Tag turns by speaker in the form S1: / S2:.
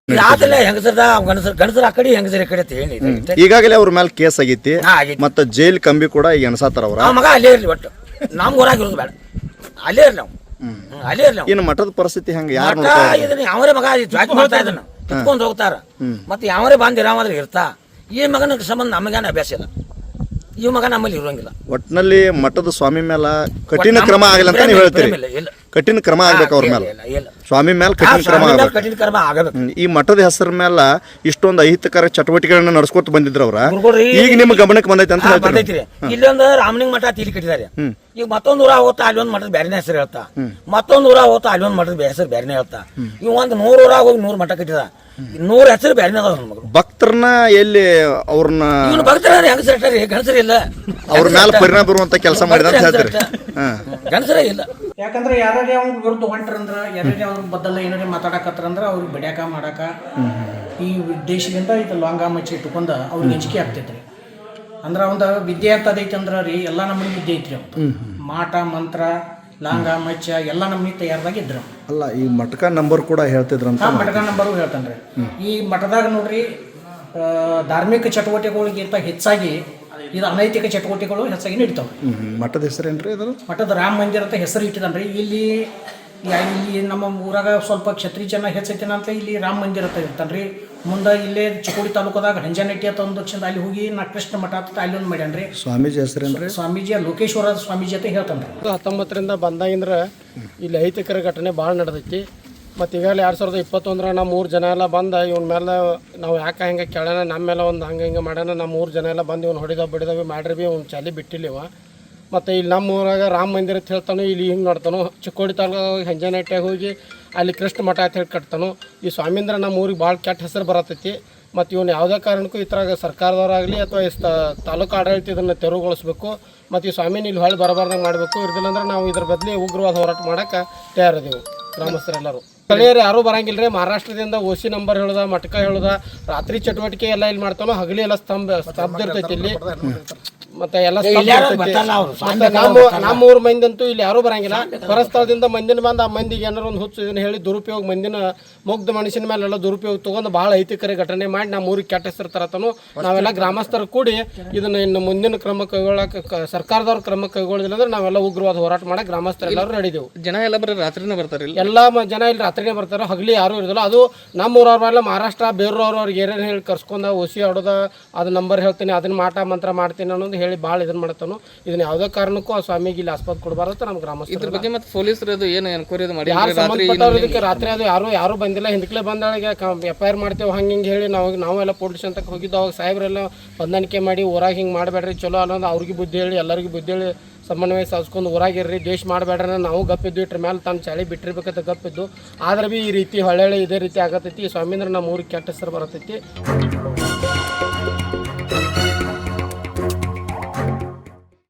S1: ಯಾವ್ದಲ್ಲ ಹೆಂಗಸರದ ಗಣಸರ ಆ ಕಡೆ ಹೆಂಗಸರ ಕಡೆ ಅಂತ ಏನಿದೆ.
S2: ಈಗಾಗಲೇ ಅವ್ರ ಮೇಲೆ ಕೇಸ್ ಆಗೈತಿ ಮತ್ತೆ ಜೈಲ್ ಕಂಬಿ ಕೂಡ ಈಗ ಎಣಸಾತಾರ ಅವ್ರ.
S1: ಮಗ ಅಲ್ಲೇ ಇರ್ಲಿ ಒಟ್ಟು ನಮ್ಗೆ ಹೊರಾಗಿರೋದು ಬೇಡ, ಅಲ್ಲೇ ಇರ್ಲಿ ನಾವು, ಅಲ್ಲೇ ಇರ್ಲಿ.
S2: ಇನ್ನು ಮಠದ ಪರಿಸ್ಥಿತಿ ಹೆಂಗ? ಯಾರು
S1: ಇದನ್ನ ಯಾವರೇ ಮಗ ಜಾಕ್ ಮಾಡ್ತಾ ಇದನ್ನ ಕಿತ್ಕೊಂಡು ಹೋಗ್ತಾರ, ಮತ್ತೆ ಯಾವರೇ ಬಂದ್ ಇರಾಮಾದ್ರೆ ಇರ್ತಾ. ಈ ಮಗನ ಸಂಬಂಧ ನಮಗೇನು ಅಭ್ಯಾಸ ಇಲ್ಲ, ಈ ಮಗ ನಮ್ಮಲ್ಲಿ ಇರೋಂಗಿಲ್ಲ.
S2: ಒಟ್ಟಿನಲ್ಲಿ ಮಠದ ಸ್ವಾಮಿ ಮೇಲೆ ಕಠಿಣ ಕ್ರಮ ಆಗಲ್ಲ ಅಂತ ನೀವು ಹೇಳ್ತೀರಿ? ಕಠಿಣ ಕ್ರಮ ಆಗ್ಬೇಕು ಅವ್ರ ಮೇಲೆ, ಸ್ವಾಮಿ ಮೇಲೆ ಕಠಿಣ ಕ್ರಮ ಆಗಬೇಕು. ಈ ಮಠದ ಹೆಸರ ಮೇಲೆ ಇಷ್ಟೊಂದು ಅಹಿತಕರ ಚಟುವಟಿಕೆಗಳನ್ನ ನಡ್ಸ್ಕೊತ ಬಂದಿದ್ರು ಅವ್ರ, ಈಗ ನಿಮ್ ಗಮನಕ್ಕೆ ಬಂದೈತೆ ಅಂತ
S1: ಬಂದೈತ್ರಿ. ಇಲ್ಲೊಂದು ರಾಮಲಿಂಗ ಮಠ ತಿಳಿ ಕಟ್ಟಿದ್ದಾರೆ, ಈಗ ಮತ್ತೊಂದು ಊರ ಹೋಗ್ತಾ ಅಲ್ಲಿ ಒಂದು ಮಠದ ಬೇರೆನೇ ಹೆಸರು ಹೇಳ್ತಾ, ಮತ್ತೊಂದು ಊರ ಹೋಗ್ತಾ ಅಲ್ಲಿ ಒಂದು ಮಠದ ಹೆಸರು ಬೇರೆನೇ ಹೇಳ್ತಾ. ಇವ್ ಒಂದು 100 ಊರಾಗ ಹೋಗಿ 100 ಮಠ ಕಟ್ಟಿದ, 100 ಹೆಸರು ಬೇರೆನೇ ಅದಾವ. ಮಗಳು
S2: ಭಕ್ತರನ್ನ ಎಲ್ಲಿ ಅವ್ರನ್ನ
S1: ಭಕ್ತರ ಹೆಂಗಸರಿ ಗಣಸರಿ ಇಲ್ಲ,
S2: ಅವ್ರ ಮೇಲೆ ಪರಿಣಾಮ ಬರುವಂತ ಕೆಲಸ ಮಾಡಿದ ಅಂತ ಹೇಳ್ತಾರೆ.
S1: ಗಣಸರೇ ಇಲ್ಲ.
S3: ಯಾಕಂದ್ರೆ ಯಾರೇ ಅವ್ನ ವಿರುದ್ಧ ಹೊಂಟ್ರಂದ್ರ, ಯಾರೇ ಅವ್ರ ಬದ್ದಲ್ಲ ಏನಾರೇ ಮಾತಾಡಕತ್ತರಂದ್ರ ಅವ್ರಿಗೆ ಬಡ್ಯಾಕ ಮಾಡಾಕ ಈ ಉದ್ದೇಶದಿಂದ ಇದು ಲಾಂಗ ಮಚ್ಚಿ ಇಟ್ಕೊಂಡ ಅವ್ರಿಗೆ ಅಂಜಿಕೆ ಆಗ್ತೈತ್ರಿ. ಅಂದ್ರೆ ಒಂದು ವಿದ್ಯೆ ಅಂತ ಅದೈತಿ ಅಂದ್ರ ರೀ, ಎಲ್ಲ ನಮ್ಮನೆ ವಿದ್ಯೆ ಐತ್ರಿ. ಅವ್ರು ಮಾಟ ಮಂತ್ರ ಲಾಂಗ ಮಚ್ಚ ಎಲ್ಲ ನಮ್ಮನೆ ತಯಾರದಾಗ ಇದ್ರು.
S2: ಅಲ್ಲ, ಈ ಮಠಕ ನಂಬರ್ ಕೂಡ ಹೇಳ್ತಿದ್ರಂತ.
S3: ಮಠಕ ನಂಬರು ಹೇಳ್ತಾನ್ರಿ. ಈ ಮಠದಾಗ ನೋಡ್ರಿ, ಧಾರ್ಮಿಕ ಚಟುವಟಿಕೆಗಳಿಗಿಂತ ಹೆಚ್ಚಾಗಿ ಇದು ಅನೈತಿಕ ಚಟುವಟಿಕೆಗಳು ಹೆಚ್ಚಾಗಿ ನಡೀತಾವೆ.
S2: ಮಠದ ಹೆಸರೇನ್ರಿ ಅದು? ಮಠದ
S3: ರಾಮ ಮಂದಿರ ಅಂತ ಹೆಸರು ಇಟ್ಟಿದ್ದಾನ್ರಿ. ಇಲ್ಲಿ ನಮ್ಮ ಊರಾಗ ಸ್ವಲ್ಪ ಕ್ಷತ್ರಿಯ ಜನ ಹೆಚ್ಚೈತಿನ ಅಂತ ಇಲ್ಲಿ ರಾಮ ಮಂದಿರ ಅಂತ ಇರ್ತಾನ್ರಿ. ಮುಂದೆ ಇಲ್ಲೇ ಚಿಕ್ಕೋಡಿ ತಾಲೂಕದಾಗ ಹಂಜನಟ್ಟಿ ಅಂತ ಒಂದು ದಕ್ಷಿಣ ಅಲ್ಲಿ ಹೋಗಿ ನಾ ಕೃಷ್ಣ ಮಠ ಅಂತ ಅಲ್ಲಿ ಒಂದು ಮಾಡ್ಯಾನ್ರಿ.
S2: ಸ್ವಾಮೀಜಿ ಹೆಸರೇನ್ರಿ?
S3: ಸ್ವಾಮೀಜಿ ಲೋಕೇಶ್ವರ ಸ್ವಾಮೀಜಿ ಅಂತ ಹೇಳ್ತಾನ್ರಿ.
S4: 19ರಿಂದ ಬಂದಾಗಿಂದ್ರ ಇಲ್ಲಿ ಅಹಿತಕರ ಘಟನೆ ಭಾಳ ನಡೆದೈತಿ. ಮತ್ತು ಈಗಾಗಲೇ 2021 ನಮ್ಮ 3 ಜನ ಎಲ್ಲ ಬಂದು ಇವನ ಮೇಲೆ ನಾವು ಯಾಕೆ ಹಂಗೆ ಕೇಳೋಣ, ನಮ್ಮ ಮೇಲೆ ಒಂದು ಹಂಗೆ ಮಾಡೋಣ, ನಮ್ಮ 3 ಜನ ಎಲ್ಲ ಬಂದು ಇವ್ನು ಹೊಡಿದವಿ ಮಾಡ್ರಿ ಬಿ ಅವ್ನು ಚಾಲಿ ಬಿಟ್ಟಿಲ್ಲಿವ. ಮತ್ತು ಇಲ್ಲಿ ನಮ್ಮ ಊರಾಗ ರಾಮ ಮಂದಿರ ಅಂತ ಹೇಳ್ತಾನೋ, ಇಲ್ಲಿ ಹಿಂಗೆ ನೋಡ್ತಾನೋ, ಚಿಕ್ಕೋಡಿ ತಾಲೂಕಾಗ ಹಂಜನಟ್ಟ್ಯಾಗ ಹೋಗಿ ಅಲ್ಲಿ ಕೃಷ್ಣ ಮಠ ಅಂತ ಹೇಳಿ ಕಟ್ತಾನೋ. ಈ ಸ್ವಾಮೀಂದ್ರ ನಮ್ಮ ಊರಿಗೆ ಭಾಳ ಕೆಟ್ಟ ಹೆಸರು ಬರತೈತಿ. ಮತ್ತು ಇವನು ಯಾವುದೇ ಕಾರಣಕ್ಕೂ ಈ ಥರ ಸರ್ಕಾರದವರಾಗಲಿ ಅಥವಾ ತಾಲೂಕು ಆಡಳಿತ ಇದನ್ನು ತೆರವುಗೊಳಿಸ್ಬೇಕು. ಮತ್ತು ಈ ಸ್ವಾಮಿನ ಇಲ್ಲಿ ಹೊಳೆ ಬರಬಾರ್ದಂಗೆ ಮಾಡಬೇಕು. ಇರ್ದಿಲ್ಲ ಅಂದ್ರೆ ನಾವು ಇದ್ರ ಬದಲಿ ಉಗ್ರವಾದ ಹೋರಾಟ ಮಾಡೋಕ್ಕೆ ತಯಾರಿದೆವು ಗ್ರಾಮಸ್ಥರೆಲ್ಲರೂ. ಸ್ಥಳೀಯರು ಯಾರೂ ಬರಂಗಿಲ್ಲ ರೀ. ಮಹಾರಾಷ್ಟ್ರದಿಂದ OC ನಂಬರ್ ಹೇಳೋದ, ಮಠಕ ಹೇಳೋದ, ರಾತ್ರಿ ಚಟುವಟಿಕೆ ಎಲ್ಲ ಇಲ್ಲಿ ಮಾಡ್ತಾನೋ, ಹಗಲಿ ಎಲ್ಲ ಸ್ತಬ್ಧ ಇರ್ತೈತಿ ಇಲ್ಲಿ. ಮತ್ತೆ ಎಲ್ಲ ನಮ್ಮ ಊರ್ ಮಂದಿ ಅಂತೂ ಇಲ್ಲಿ ಯಾರೂ ಬರಂಗಿಲ್ಲ. ಹೊರಸ್ಥಳದಿಂದ ಮಂದಿನ ಬಂದು ಆ ಮಂದಿಗೆ ಏನಾರು ಒಂದು ಹುಚ್ಚು ಇದನ್ನ ಹೇಳಿ ದುರುಪಯೋಗ, ಮಂದಿನ ಮುಗ್ಧ ಮನುಷ್ಯನ ಮೇಲೆಲ್ಲ ದುರುಪಯೋಗ ತೊಗೊಂಡು ಭಾಳ ಅಹಿತಕರ ಘಟನೆ ಮಾಡಿ ನಮ್ಮ ಊರಿಗೆ ಕೆಟ್ಟ ಹೆಸರು ತರತನು. ನಾವೆಲ್ಲ ಗ್ರಾಮಸ್ಥರು ಕೂಡಿ ಇದನ್ನ ಇನ್ನು ಮುಂದಿನ ಕ್ರಮ ಕೈಗೊಳ್ಳಕ್ಕೆ ಸರ್ಕಾರದವ್ರ ಕ್ರಮ ಕೈಗೊಳ್ಳೋದಿಲ್ಲ ಅಂದ್ರೆ ನಾವೆಲ್ಲ ಉಗ್ರವಾದ ಹೋರಾಟ ಮಾಡಕ್ಕೆ ಗ್ರಾಮಸ್ಥರೆಲ್ಲರೂ ನಡೆದೆವು.
S5: ಜನ ಎಲ್ಲ ಬರೀ ರಾತ್ರಿನೇ ಬರ್ತಾರೆ,
S4: ಎಲ್ಲ ಜನ ಇಲ್ಲಿ ರಾತ್ರಿನೇ ಬರ್ತಾರೆ, ಹಗಲಿ ಯಾರೂ ಇರೋದಿಲ್ಲ. ಅದು ನಮ್ಮ ಊರವ್ರಲ್ಲ ಮಹಾರಾಷ್ಟ್ರ ಬೇರೂರವ್ರಿಗೆ ಏನೇನು ಹೇಳಿ ಕರ್ಸ್ಕೊಂಡು OC ಹೊಡೋದ, ಅದು ನಂಬರ್ ಹೇಳ್ತೀನಿ, ಅದನ್ನ ಮಾಟ ಮಂತ್ರ ಮಾಡ್ತೀನಿ ಅನ್ನೋದು ಹೇಳಿ ಭಾಳ ಇದನ್ನ ಮಾಡ್ತಾನು. ಇದನ್ನ ಯಾವುದೇ ಕಾರಣಕ್ಕೂ ಆ ಸ್ವಾಮಿಗೆ ಇಲ್ಲಿ ಆಸ್ಪದ ಕೊಡಬಾರ್ದು ನಮ್ಮ ಗ್ರಾಮಸ್ಥರ.
S5: ಇದ್ರ ಬಗ್ಗೆ ಮತ್ತೆ ಪೊಲೀಸರು ಏನು ಎನ್ಕ್ವೈರಿ ಮಾಡಿ
S4: ಯಾರು ಸಂಬಂಧಪಟ್ಟವ್ರು ಇದಕ್ಕೆ ರಾತ್ರಿ ಅದು ಯಾರು ಬಂದಿಲ್ಲ. ಹಿಂದಕ್ಲೆ ಬಂದಾಳಿಗೆ FIR ಮಾಡ್ತೇವೆ ಹಂಗೆ ಹೇಳಿ ನಾವೆಲ್ಲ ಪೊಲೀಸ್ ಅಂತಕ್ಕೆ ಹೋಗಿದ್ದು. ಅವಾಗ ಸಾಹೇಬ್ರೆಲ್ಲ ಹೊಂದಾಣಿಕೆ ಮಾಡಿ ಊರಾಗ ಹಿಂಗೆ ಮಾಡಬೇಡ್ರಿ ಚಲೋ ಅನ್ನೋದು ಅವ್ರಿಗೆ ಬುದ್ಧಿ ಹೇಳಿ, ಎಲ್ಲರಿಗೂ ಬುದ್ಧಿ ಹೇಳಿ ಸಮನ್ವಯ ಸಾಧಿಸ್ಕೊಂಡು ಊರಾಗಿರ್ರಿ, ದೇಶ ಮಾಡಬೇಡ್ರಿ. ನಾವು ಗಪ್ಪಿದ್ದು ಇಟ್ರ ಮೇಲೆ ತಮ್ಮ ಚಾಳಿ ಬಿಟ್ಟಿರ್ಬೇಕಂತ ಗಪ್ಪಿದ್ದು. ಆದ್ರೆ ಭೀ ಈ ರೀತಿ ಹೊಳ್ಳೆ ಇದೇ ರೀತಿ ಆಗತೈತಿ. ಸ್ವಾಮೀಂದ್ರ ನಮ್ಮ ಊರಿಗೆ ಕೆಟ್ಟ ಹೆಸರು ಬರತೈತಿ.